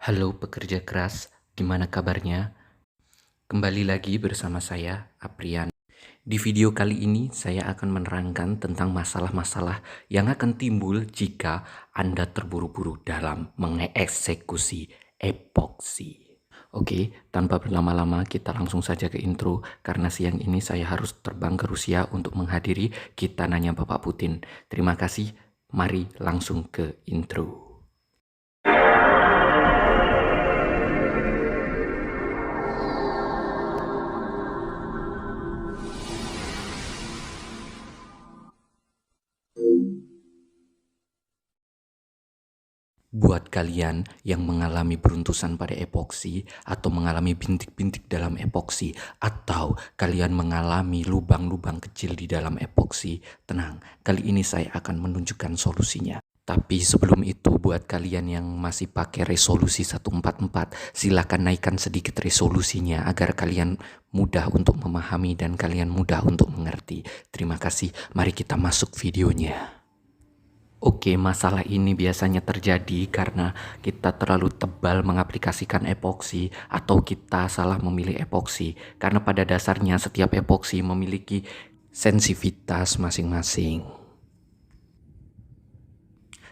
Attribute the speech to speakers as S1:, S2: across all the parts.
S1: Halo pekerja keras, gimana kabarnya? Kembali lagi bersama saya, Aprian. Di video kali ini saya akan menerangkan tentang masalah-masalah yang akan timbul jika Anda terburu-buru dalam mengeksekusi epoksi. Oke, tanpa berlama-lama kita langsung saja ke intro karena siang ini saya harus terbang ke Rusia untuk menghadiri Kita Nanya Bapak Putin. Terima kasih, mari langsung ke intro. Buat kalian yang mengalami beruntusan pada epoksi atau mengalami bintik-bintik dalam epoksi atau kalian mengalami lubang-lubang kecil di dalam epoksi, tenang, kali ini saya akan menunjukkan solusinya. Tapi sebelum itu buat kalian yang masih pakai resolusi 144, silakan naikkan sedikit resolusinya agar kalian mudah untuk memahami dan kalian mudah untuk mengerti. Terima kasih, mari kita masuk videonya. Oke, masalah ini biasanya terjadi karena kita terlalu tebal mengaplikasikan epoksi atau kita salah memilih epoksi. Karena pada dasarnya setiap epoksi memiliki sensitivitas masing-masing.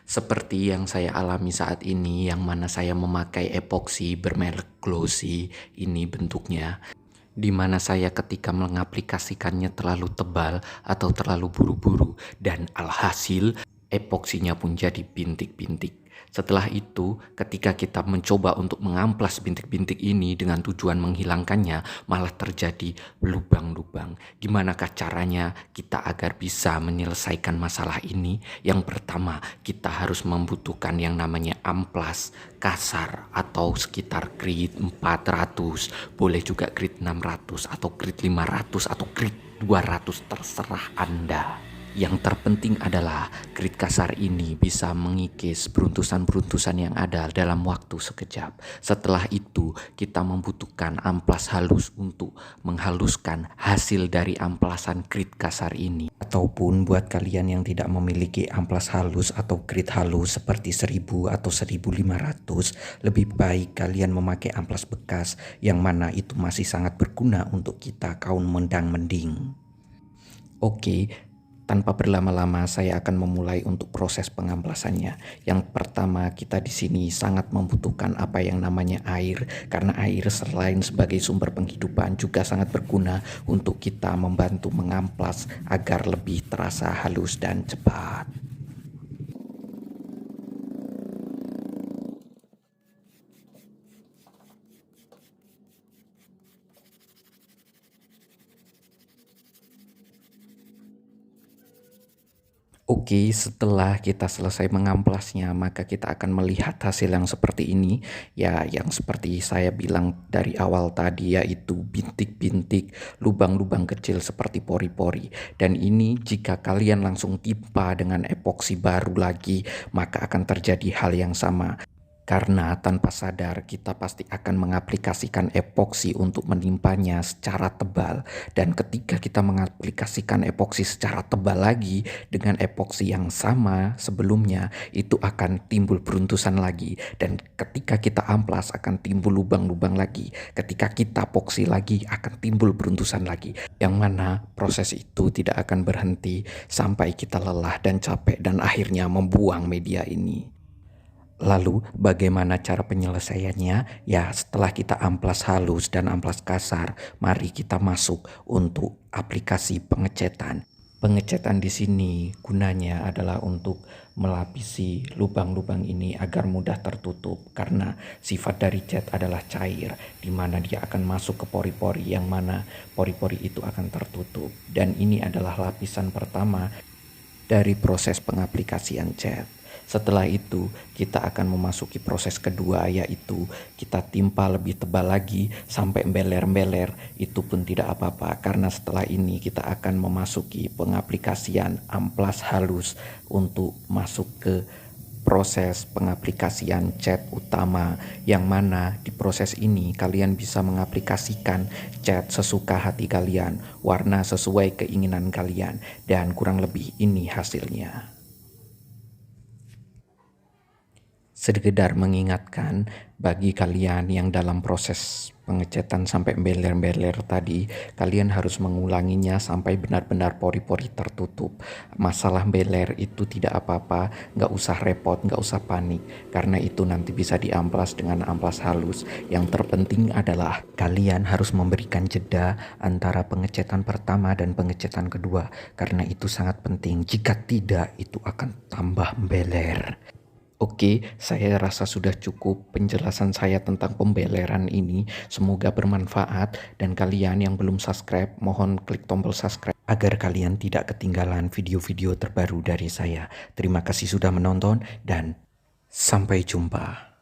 S1: Seperti yang saya alami saat ini, yang mana saya memakai epoksi bermerek glossy, ini bentuknya. Di mana saya ketika mengaplikasikannya terlalu tebal atau terlalu buru-buru dan alhasil epoksinya pun jadi bintik-bintik. Setelah itu, ketika kita mencoba untuk mengamplas bintik-bintik ini dengan tujuan menghilangkannya, malah terjadi lubang-lubang. Gimanakah caranya kita agar bisa menyelesaikan masalah ini? Yang pertama, kita harus membutuhkan yang namanya amplas kasar atau sekitar grid 400, boleh juga grid 600 atau grid 500 atau grid 200, terserah Anda. Yang terpenting adalah grid kasar ini bisa mengikis beruntusan-beruntusan yang ada dalam waktu sekejap. Setelah itu kita membutuhkan amplas halus untuk menghaluskan hasil dari amplasan grid kasar ini. Ataupun buat kalian yang tidak memiliki amplas halus atau grid halus seperti 1000 atau 1500, lebih baik kalian memakai amplas bekas yang mana itu masih sangat berguna untuk kita kaum mendang-mending. Oke, tanpa berlama-lama saya akan memulai untuk proses pengamplasannya. Yang pertama, kita di sini sangat membutuhkan apa yang namanya air, karena air selain sebagai sumber penghidupan juga sangat berguna untuk kita membantu mengamplas agar lebih terasa halus dan cepat. Oke, setelah kita selesai mengamplasnya, maka kita akan melihat hasil yang seperti ini. Ya, yang seperti saya bilang dari awal tadi, yaitu bintik-bintik, lubang-lubang kecil seperti pori-pori. Dan ini jika kalian langsung timpa dengan epoksi baru lagi, maka akan terjadi hal yang sama. Karena tanpa sadar kita pasti akan mengaplikasikan epoksi untuk menimpanya secara tebal. Dan ketika kita mengaplikasikan epoksi secara tebal lagi dengan epoksi yang sama sebelumnya, itu akan timbul beruntusan lagi. Dan ketika kita amplas akan timbul lubang-lubang lagi. Ketika kita epoksi lagi akan timbul beruntusan lagi. Yang mana proses itu tidak akan berhenti sampai kita lelah dan capek dan akhirnya membuang media ini. Lalu bagaimana cara penyelesaiannya? Ya, setelah kita amplas halus dan amplas kasar, mari kita masuk untuk aplikasi pengecetan. Pengecetan di sini gunanya adalah untuk melapisi lubang-lubang ini agar mudah tertutup, karena sifat dari cat adalah cair, di mana dia akan masuk ke pori-pori yang mana pori-pori itu akan tertutup. Dan ini adalah lapisan pertama dari proses pengaplikasian cat. Setelah itu kita akan memasuki proses kedua, yaitu kita timpa lebih tebal lagi sampai beler-beler. Itu pun tidak apa-apa karena setelah ini kita akan memasuki pengaplikasian amplas halus untuk masuk ke proses pengaplikasian cat utama, yang mana di proses ini kalian bisa mengaplikasikan cat sesuka hati kalian, warna sesuai keinginan kalian, dan kurang lebih ini hasilnya. Sekedar mengingatkan bagi kalian yang dalam proses pengecetan sampai beler-beler tadi, kalian harus mengulanginya sampai benar-benar pori-pori tertutup. Masalah beler itu tidak apa-apa, nggak usah repot, nggak usah panik, karena itu nanti bisa diamplas dengan amplas halus. Yang terpenting adalah kalian harus memberikan jeda antara pengecetan pertama dan pengecetan kedua, karena itu sangat penting. Jika tidak, itu akan tambah beler. Oke, saya rasa sudah cukup penjelasan saya tentang pembeleran ini. Semoga bermanfaat dan kalian yang belum subscribe, mohon klik tombol subscribe agar kalian tidak ketinggalan video-video terbaru dari saya. Terima kasih sudah menonton dan sampai jumpa.